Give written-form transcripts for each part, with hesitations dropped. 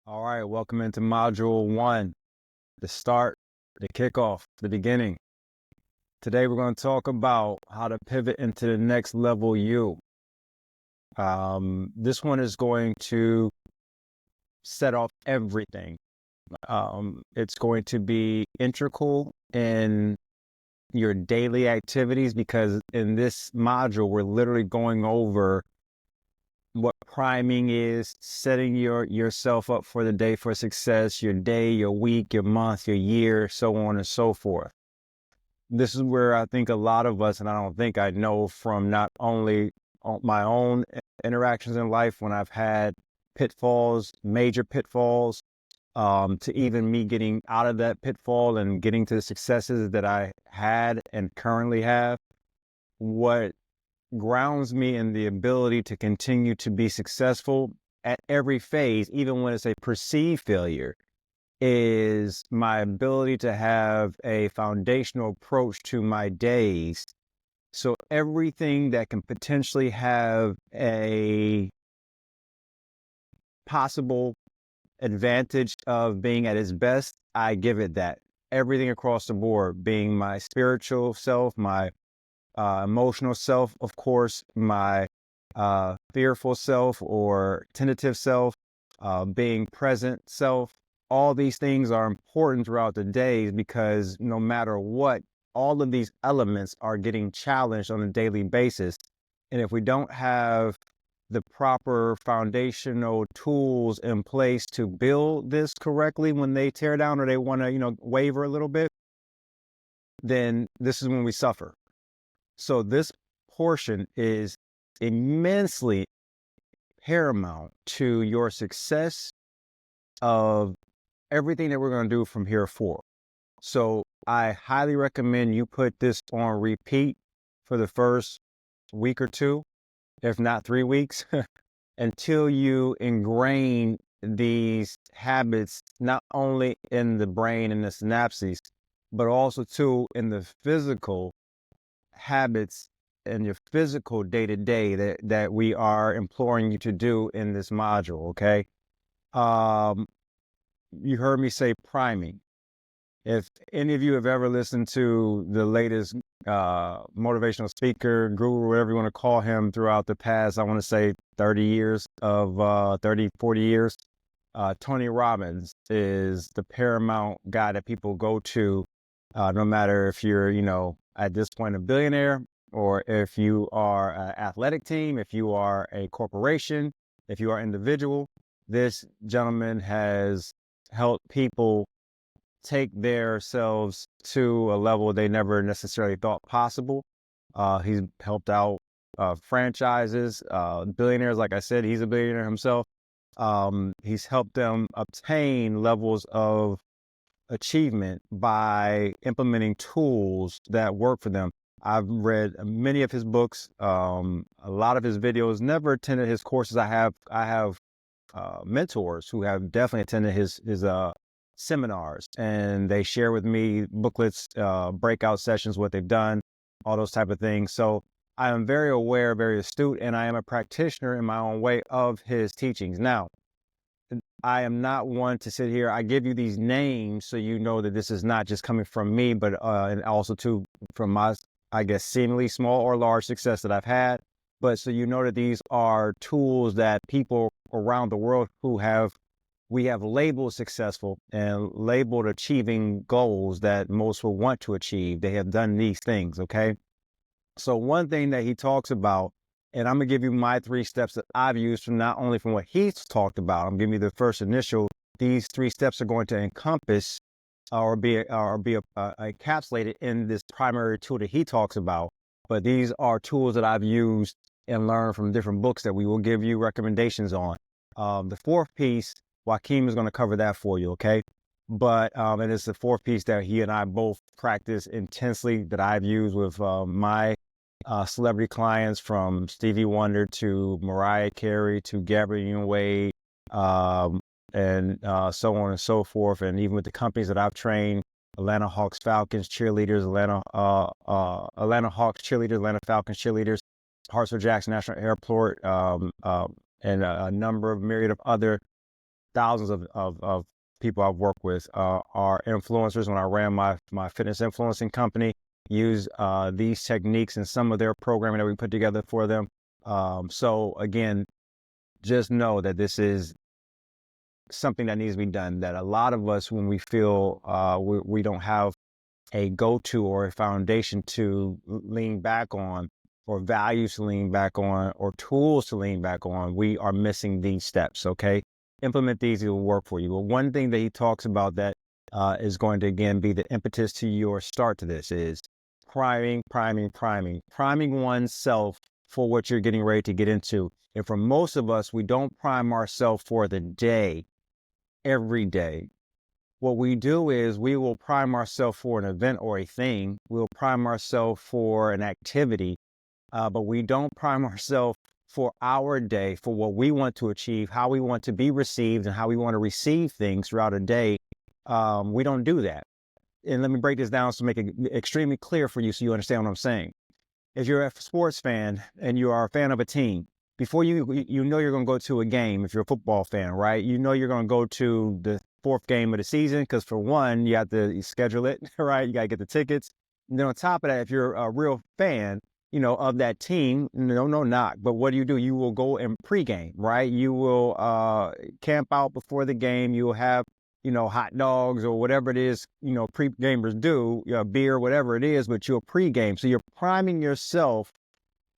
All right, welcome into module one, the start, the kickoff, the beginning. Today we're going to talk about how to pivot into the next level you. This one is going to set off everything. It's going to be integral in your daily activities because in this module, we're literally going over what priming is, setting yourself up for the day for success, your day, your week, your month, your year, so on and so forth. This is where I think a lot of us, and I don't think I know from not only my own interactions in life when I've had pitfalls, major pitfalls, to even me getting out of that pitfall and getting to the successes that I had and currently have. What grounds me in the ability to continue to be successful at every phase, even when it's a perceived failure, is my ability to have a foundational approach to my days. So everything that can potentially have a possible advantage of being at its best, I give it that. Everything across the board, being my spiritual self, my emotional self, of course, my fearful self or tentative self, being present self. All these things are important throughout the days because no matter what, all of these elements are getting challenged on a daily basis. And if we don't have the proper foundational tools in place to build this correctly when they tear down or they want to, waver a little bit, then this is when we suffer. So this portion is immensely paramount to your success of everything that we're going to do from here forward. So I highly recommend you put this on repeat for the first week or two, if not 3 weeks, until you ingrain these habits, not only in the brain and the synapses, but also too in the physical habits and your physical day-to-day that we are imploring you to do in this module. Okay. You heard me say priming. If any of you have ever listened to the latest motivational speaker, guru, whatever you want to call him, throughout the past, I want to say 30 years of 30, 40 years, Tony Robbins is the paramount guy that people go to, no matter if you're, at this point a billionaire, or if you are an athletic team, if you are a corporation, if you are individual. This gentleman has helped people take themselves to a level they never necessarily thought possible. He's helped out franchises, billionaires. Like I said, he's a billionaire himself. He's helped them obtain levels of achievement by implementing tools that work for them. I've read many of his books, a lot of his videos. Never attended his courses. I have mentors who have definitely attended his seminars, and they share with me booklets, breakout sessions, what they've done, all those type of things. So I am very aware, very astute, and I am a practitioner in my own way of his teachings. Now, I am not one to sit here. I give you these names so you know that this is not just coming from me, but and also too from my, I guess, seemingly small or large success that I've had. But so you know that these are tools that people around the world we have labeled successful and labeled achieving goals that most will want to achieve. They have done these things, okay? So one thing that he talks about, and I'm gonna give you my 3 steps that I've used from not only from what he's talked about. I'm giving you the first initial. These 3 steps are going to encompass or be encapsulated in this primary tool that he talks about. But these are tools that I've used and learned from different books that we will give you recommendations on. The 4th piece, Joaquin is going to cover that for you, okay? But and it's the 4th piece that he and I both practice intensely, that I've used with my celebrity clients, from Stevie Wonder to Mariah Carey to Gabrielle Union Wade, and so on and so forth. And even with the companies that I've trained, Atlanta Hawks Falcons cheerleaders, Atlanta Hawks cheerleaders, Atlanta Falcons cheerleaders, Hartsfield Jackson National Airport, and a number of myriad of other thousands of people I've worked with are influencers. When I ran my fitness influencing company, use these techniques in some of their programming that we put together for them. So again, just know that this is something that needs to be done, that a lot of us, when we feel we don't have a go-to or a foundation to lean back on, or values to lean back on, or tools to lean back on, we are missing these steps, okay? Implement these, it will work for you. But one thing that he talks about that is going to, again, be the impetus to your start to this is priming oneself for what you're getting ready to get into. And for most of us, we don't prime ourselves for the day, every day. What we do is we will prime ourselves for an event or a thing. We'll prime ourselves for an activity, but we don't prime ourselves for our day, for what we want to achieve, how we want to be received, and how we want to receive things throughout a day. We don't do that. And let me break this down to make it extremely clear for you so you understand what I'm saying. If you're a sports fan and you are a fan of a team, before you know you're going to go to a game, if you're a football fan, right? You know you're going to go to the fourth game of the season because, for one, you have to schedule it, right? You got to get the tickets. And then on top of that, if you're a real fan, of that team, no knock, but what do? You will go and pregame, right? You will camp out before the game. You will have, hot dogs or whatever it is, pre-gamers do, beer, whatever it is, but you'll pregame. So you're priming yourself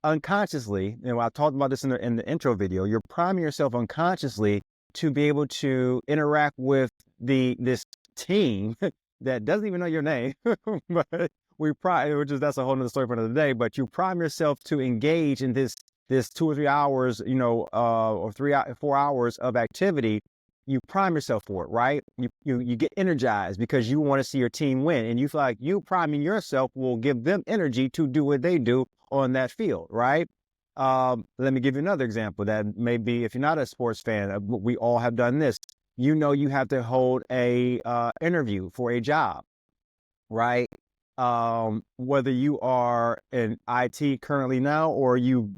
unconsciously, and I talked about this in the intro video, you're priming yourself unconsciously to be able to interact with this team that doesn't even know your name, but that's a whole nother story for another day. But you prime yourself to engage in this 2 or 3 hours, or 4 hours of activity. You prime yourself for it, right? You get energized because you want to see your team win, and you feel like you priming yourself will give them energy to do what they do on that field, right? Let me give you another example that maybe, if you're not a sports fan, we all have done this. You have to hold a interview for a job, right? Whether you are in IT currently now, or you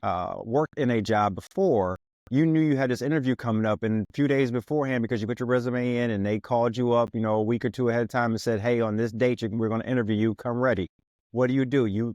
worked in a job before, you knew you had this interview coming up, and a few days beforehand, because you put your resume in and they called you up, a week or two ahead of time and said, hey, on this date, we're going to interview you, come ready. What do? You,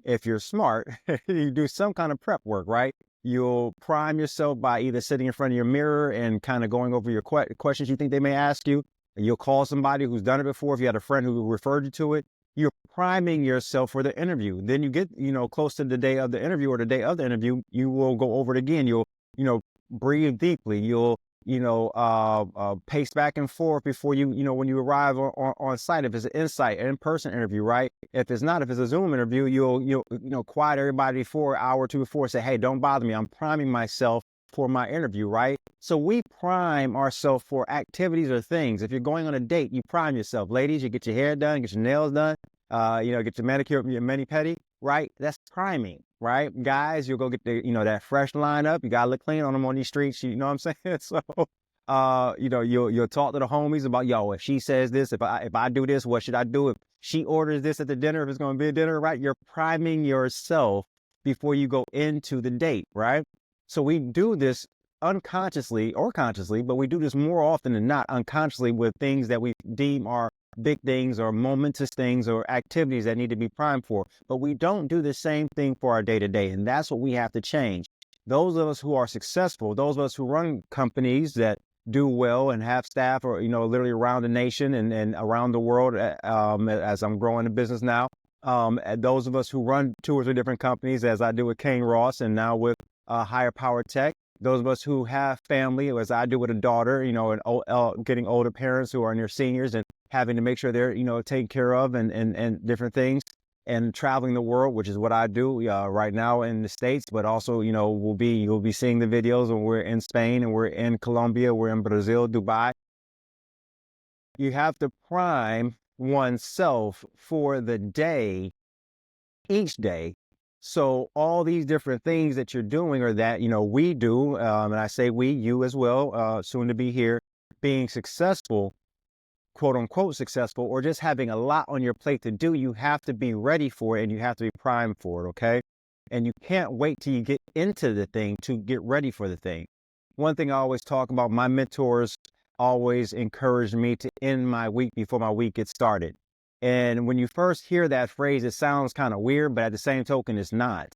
if you're smart, you do some kind of prep work, right? You'll prime yourself by either sitting in front of your mirror and kind of going over your questions you think they may ask you. You'll call somebody who's done it before. If you had a friend who referred you to it, you're priming yourself for the interview. Then you get, close to the day of the interview or the day of the interview, you will go over it again. You'll, breathe deeply. You'll, pace back and forth before when you arrive on site. If it's an in-person interview, right? If it's not, if it's a Zoom interview, you'll quiet everybody for an hour or two before, say, hey, don't bother me. I'm priming myself for my interview, right? So we prime ourselves for activities or things. If you're going on a date, you prime yourself. Ladies, you get your hair done, get your nails done, get your manicure, your mani-pedi, right? That's priming, right? Guys, you'll go get the, that fresh lineup. You got to look clean on them on these streets. You know what I'm saying? So, you'll talk to the homies about, yo, if she says this, if I do this, what should I do? If she orders this at the dinner, if it's going to be a dinner, right? You're priming yourself before you go into the date, right? So we do this unconsciously or consciously, but we do this more often than not unconsciously with things that we deem are big things or momentous things or activities that need to be primed for. But we don't do the same thing for our day-to-day, and that's what we have to change. Those of us who are successful, those of us who run companies that do well and have staff, or literally around the nation and around the world, as I'm growing the business now, those of us who run 2 or 3 different companies, as I do with Kane Ross and now with Higher Power Tech, those of us who have family, as I do with a daughter, and getting older parents who are near seniors and having to make sure they're, taken care of and different things, and traveling the world, which is what I do right now in the States, but also, you'll be seeing the videos when we're in Spain and we're in Colombia, we're in Brazil, Dubai. You have to prime oneself for the day, each day. So all these different things that you're doing, or that, we do, and I say we, you as well, soon to be here, being successful, quote unquote successful, or just having a lot on your plate to do, you have to be ready for it and you have to be primed for it, okay? And you can't wait till you get into the thing to get ready for the thing. one thing I always talk about, my mentors always encourage me to end my week before my week gets started. And when you first hear that phrase, it sounds kind of weird, but at the same token, it's not.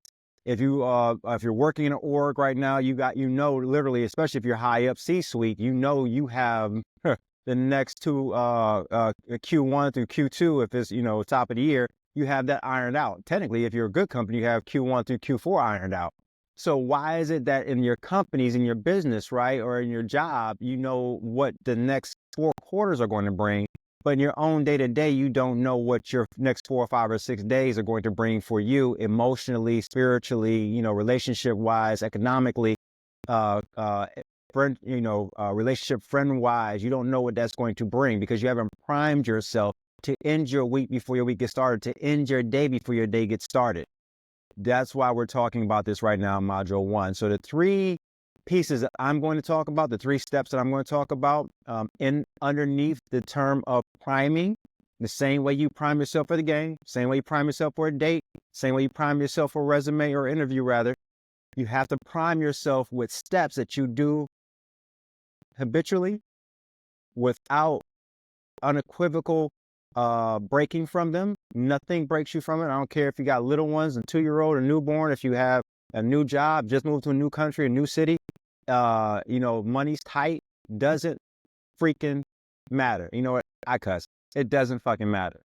If you're working in an org right now, literally, especially if you're high up C-suite, you have the next two Q1 through Q2. If it's top of the year, you have that ironed out. Technically, if you're a good company, you have Q1 through Q4 ironed out. So why is it that in your companies, in your business, right, or in your job, you know what the next 4 quarters are going to bring, but in your own day-to-day, you don't know what your next 4 or 5 or 6 days are going to bring for you emotionally, spiritually, relationship-wise, economically, relationship friend-wise. You don't know what that's going to bring because you haven't primed yourself to end your week before your week gets started, to end your day before your day gets started. That's why we're talking about this right now in Module 1. So the 3 pieces that I'm going to talk about, the 3 steps that I'm going to talk about underneath the term of priming, the same way you prime yourself for the game, same way you prime yourself for a date, same way you prime yourself for a resume or interview rather, you have to prime yourself with steps that you do habitually without unequivocal breaking from them. Nothing breaks you from it. I don't care if you got little ones, a 2-year-old, a newborn, if you have a new job, just moved to a new country, a new city, money's tight, doesn't freaking matter. You know what? I cuss. It doesn't fucking matter.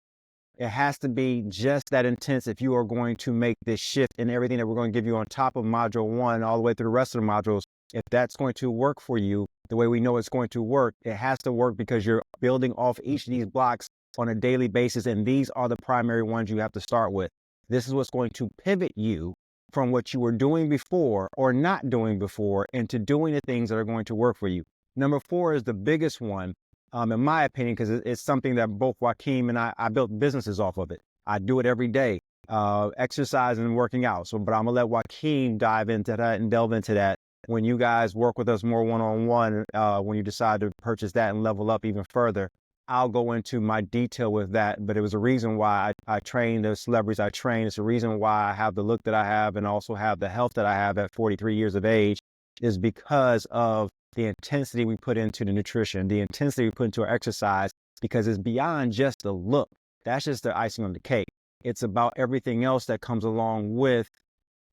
It has to be just that intense if you are going to make this shift in everything that we're going to give you on top of Module 1 all the way through the rest of the modules. If that's going to work for you the way we know it's going to work, it has to work because you're building off each of these blocks on a daily basis, and these are the primary ones you have to start with. This is what's going to pivot you from what you were doing before or not doing before into doing the things that are going to work for you. Number 4 is the biggest one, in my opinion, because it's something that both Joaquin and I built businesses off of it. I do it every day, exercising and working out. But I'm gonna let Joaquin dive into that and delve into that when you guys work with us more one-on-one, when you decide to purchase that and level up even further. I'll go into my detail with that, but it was a reason why I train the celebrities I train. It's a reason why I have the look that I have and also have the health that I have at 43 years of age, is because of the intensity we put into the nutrition, the intensity we put into our exercise, because it's beyond just the look. That's just the icing on the cake. It's about everything else that comes along with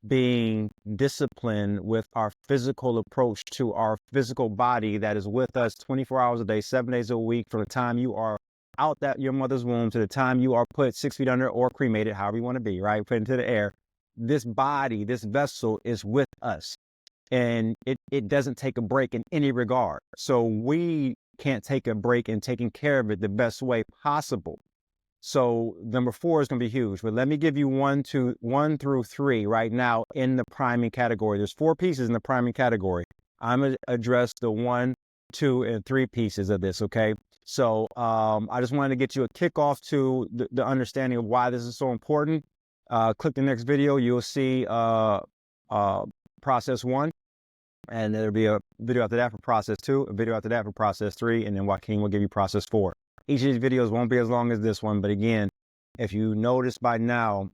being disciplined with our physical approach to our physical body that is with us 24 hours a day, 7 days a week, from the time you are out that your mother's womb to the time you are put 6 feet under or cremated, however you want to be, right? Put into the air. This body, this vessel is with us, and it doesn't take a break in any regard. So we can't take a break in taking care of it the best way possible. So number 4 is going to be huge, but let me give you 1 through 3 right now in the priming category. There's 4 pieces in the priming category. I'm going to address the 1, 2, and 3 pieces of this. Okay. So, I just wanted to get you a kickoff to the understanding of why this is so important. Click the next video. You'll see, process 1, and there'll be a video after that for process 2, a video after that for process 3, and then Joaquin will give you process 4. Each of these videos won't be as long as this one, but again, if you notice by now,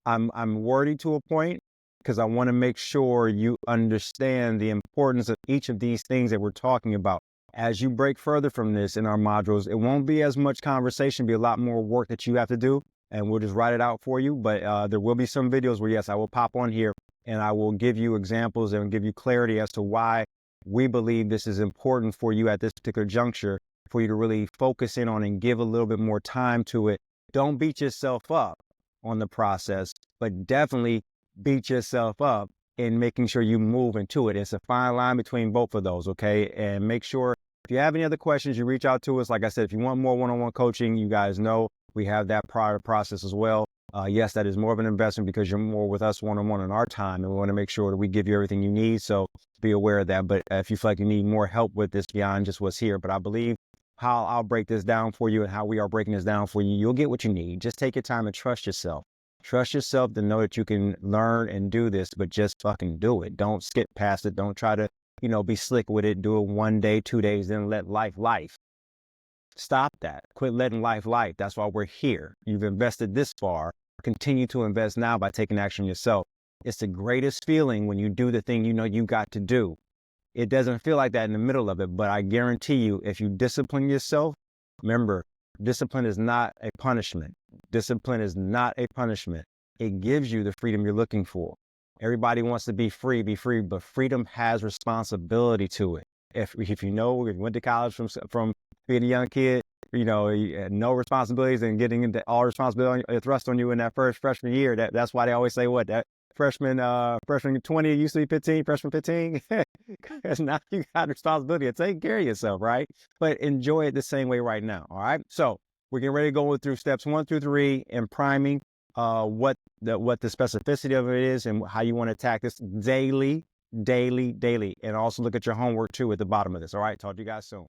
I'm wordy to a point because I want to make sure you understand the importance of each of these things that we're talking about. As you break further from this in our modules, it won't be as much conversation, be a lot more work that you have to do, and we'll just write it out for you. But there will be some videos where, yes, I will pop on here and I will give you examples and give you clarity as to why we believe this is important for you at this particular juncture, for you to really focus in on and give a little bit more time to it. Don't beat yourself up on the process, but definitely beat yourself up in making sure you move into it. It's a fine line between both of those, okay? And make sure if you have any other questions, you reach out to us. Like I said, if you want more one-on-one coaching, you guys know we have that prior process as well. Yes, that is more of an investment because you're more with us one-on-one in our time, and we want to make sure that we give you everything you need. So be aware of that. But if you feel like you need more help with this beyond just what's here, but I believe how I'll break this down for you and how we are breaking this down for you, you'll get what you need. Just take your time and trust yourself. Trust yourself to know that you can learn and do this, but just fucking do it. Don't skip past it. Don't try to, be slick with it. Do it 1 day, 2 days, then let life. Stop that. Quit letting life. That's why we're here. You've invested this far. Continue to invest now by taking action yourself. It's the greatest feeling when you do the thing you know you got to do. It doesn't feel like that in the middle of it, but I guarantee you, if you discipline yourself, remember, discipline is not a punishment. Discipline is not a punishment. It gives you the freedom you're looking for. Everybody wants to be free, but freedom has responsibility to it. If you know, if you went to college from being a young kid, you know, you had no responsibilities and getting into all responsibility thrust on you in that first freshman year. That's why they always say what that freshman 20 used to be 15, freshman 15. Because now you got responsibility to take care of yourself, right? But enjoy it the same way right now. All right. So we're getting ready to go through steps 1 through 3 in priming. What the specificity of it is and how you want to attack this daily, and also look at your homework too at the bottom of this. All right. Talk to you guys soon.